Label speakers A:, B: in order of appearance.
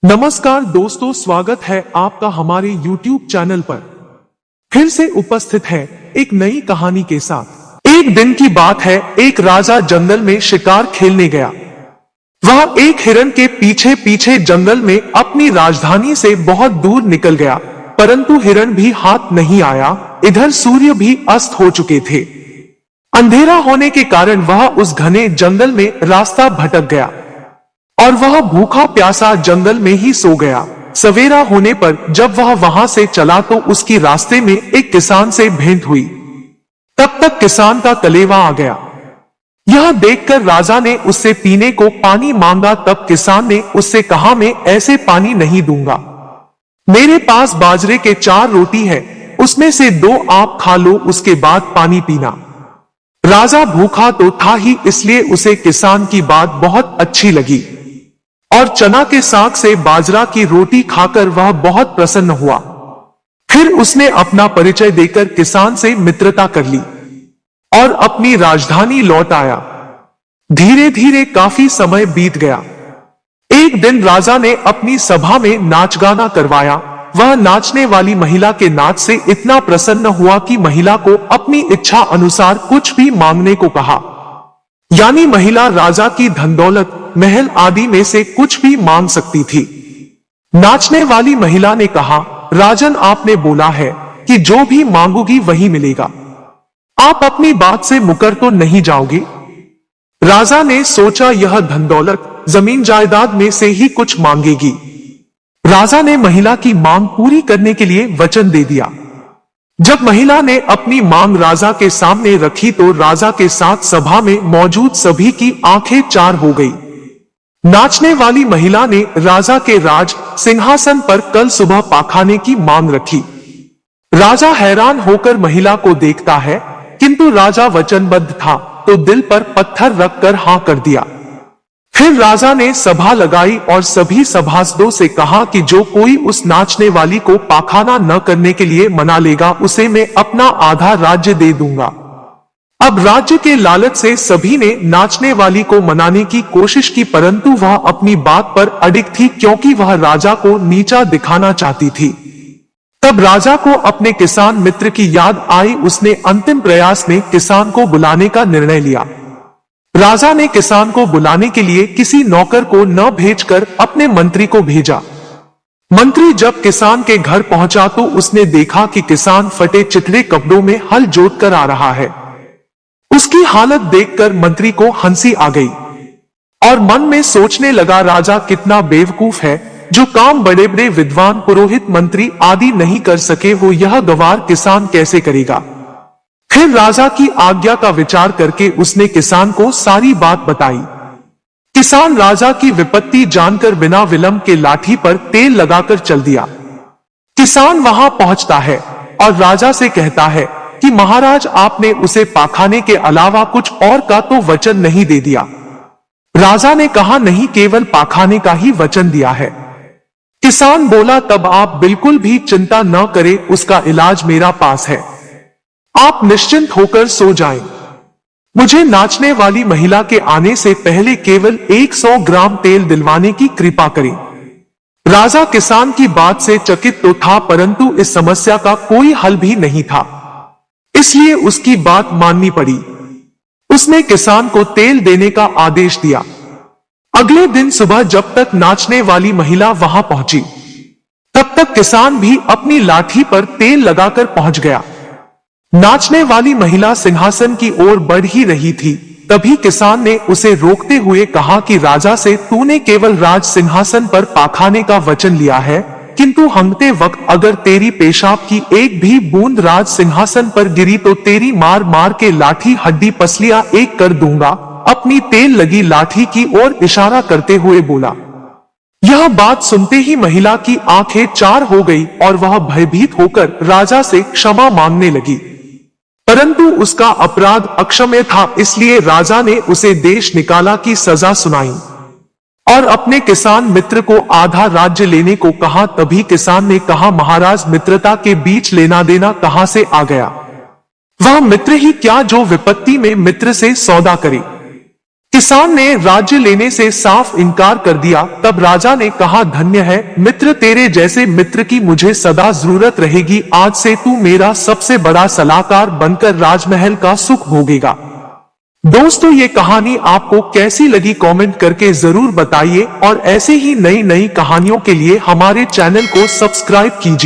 A: नमस्कार दोस्तों, स्वागत है आपका हमारे YouTube चैनल पर। फिर से उपस्थित है एक नई कहानी के साथ। एक दिन की बात है, एक राजा जंगल में शिकार खेलने गया। वह एक हिरन के पीछे पीछे जंगल में अपनी राजधानी से बहुत दूर निकल गया, परंतु हिरन भी हाथ नहीं आया। इधर सूर्य भी अस्त हो चुके थे। अंधेरा होने के कारण वह उस घने जंगल में रास्ता भटक गया और वह भूखा प्यासा जंगल में ही सो गया। सवेरा होने पर जब वह वहां से चला तो उसकी रास्ते में एक किसान से भेंट हुई। तब तक किसान का कलेवा आ गया। यह देखकर राजा ने उससे पीने को पानी मांगा। तब किसान ने उससे कहा, मैं ऐसे पानी नहीं दूंगा। मेरे पास बाजरे के 4 रोटी है, उसमें से 2 आप खा लो, उसके बाद पानी पीना। राजा भूखा तो था ही, इसलिए उसे किसान की बात बहुत अच्छी लगी और चना के साग से बाजरा की रोटी खाकर वह बहुत प्रसन्न हुआ। फिर उसने अपना परिचय देकर किसान से मित्रता कर ली और अपनी राजधानी लौट आया। धीरे धीरे काफी समय बीत गया। एक दिन राजा ने अपनी सभा में नाच गाना करवाया। वह नाचने वाली महिला के नाच से इतना प्रसन्न हुआ कि महिला को अपनी इच्छा अनुसार कुछ भी मांगने को कहा। यानी महिला राजा की धन दौलत, महल आदि में से कुछ भी मांग सकती थी। नाचने वाली महिला ने कहा, राजन, आपने बोला है कि जो भी मांगोगी वही मिलेगा। आप अपनी बात से मुकर तो नहीं जाओगे? राजा ने सोचा, यह धन दौलत, जमीन जायदाद में से ही कुछ मांगेगी। राजा ने महिला की मांग पूरी करने के लिए वचन दे दिया। जब महिला ने अपनी मांग राजा के सामने रखी तो राजा के साथ सभा में मौजूद सभी की आंखें चार हो गई। नाचने वाली महिला ने राजा के राज सिंहासन पर कल सुबह पाखाने की मांग रखी। राजा हैरान होकर महिला को देखता है, किंतु राजा वचनबद्ध था तो दिल पर पत्थर रखकर हां कर दिया। फिर राजा ने सभा लगाई और सभी सभासदों से कहा कि जो कोई उस नाचने वाली को पाखाना न करने के लिए मना लेगा, उसे मैं अपना आधा राज्य दे दूंगा। अब राज्य के लालच से सभी ने नाचने वाली को मनाने की कोशिश की, परंतु वह अपनी बात पर अडिग थी, क्योंकि वह राजा को नीचा दिखाना चाहती थी। तब राजा को अपने किसान मित्र की याद आई। उसने अंतिम प्रयास में किसान को बुलाने का निर्णय लिया। राजा ने किसान को बुलाने के लिए किसी नौकर को न भेजकर अपने मंत्री को भेजा। मंत्री जब किसान के घर पहुंचा तो उसने देखा कि किसान फटे चिथड़े कपड़ों में हल जोतकर आ रहा है। उसकी हालत देखकर मंत्री को हंसी आ गई और मन में सोचने लगा, राजा कितना बेवकूफ है, जो काम बड़े बड़े विद्वान पुरोहित मंत्री आदि नहीं कर सके, वो यह गवार किसान कैसे करेगा। फिर राजा की आज्ञा का विचार करके उसने किसान को सारी बात बताई। किसान राजा की विपत्ति जानकर बिना विलंब के लाठी पर तेल लगाकर चल दिया। किसान वहां पहुंचता है और राजा से कहता है कि महाराज, आपने उसे पाखाने के अलावा कुछ और का तो वचन नहीं दे दिया। राजा ने कहा, नहीं, केवल पाखाने का ही वचन दिया है। किसान बोला, तब आप बिल्कुल भी चिंता न करें, उसका इलाज मेरा पास है। आप निश्चिंत होकर सो जाएं। मुझे नाचने वाली महिला के आने से पहले केवल 100 ग्राम तेल दिलवाने की कृपा करें। राजा किसान की बात से चकित तो था, परंतु इस समस्या का कोई हल भी नहीं था, इसलिए उसकी बात माननी पड़ी। उसने किसान को तेल देने का आदेश दिया। अगले दिन सुबह जब तक नाचने वाली महिला वहां पहुंची, तब तक किसान भी अपनी लाठी पर तेल लगाकर पहुंच गया। नाचने वाली महिला सिंहासन की ओर बढ़ ही रही थी, तभी किसान ने उसे रोकते हुए कहा कि राजा से तूने केवल राज सिंहासन पर पाखाने का वचन लिया है, किंतु हंगते वक्त अगर तेरी पेशाब की एक भी बूंद राज सिंहासन पर गिरी तो तेरी मार मार के लाठी हड्डी पसलियां एक कर दूंगा। अपनी तेल लगी लाठी की ओर इशारा करते हुए बोला। यह बात सुनते ही महिला की आंखें चार हो गई और वह भयभीत होकर राजा से क्षमा मांगने लगी, परंतु उसका अपराध अक्षम्य था, इसलिए राजा ने उसे देश निकाला की सजा सुनाई और अपने किसान मित्र को आधा राज्य लेने को कहा। तभी किसान ने कहा, महाराज, मित्रता के बीच लेना देना कहां से आ गया? वह मित्र ही क्या जो विपत्ति में मित्र से सौदा करे। किसान ने राज्य लेने से साफ इनकार कर दिया। तब राजा ने कहा, धन्य है मित्र, तेरे जैसे मित्र की मुझे सदा जरूरत रहेगी। आज से तू मेरा सबसे बड़ा सलाहकार बनकर राजमहल का सुख भोगेगा। दोस्तों, ये कहानी आपको कैसी लगी कमेंट करके जरूर बताइए और ऐसे ही नई नई कहानियों के लिए हमारे चैनल को सब्सक्राइब कीजिए।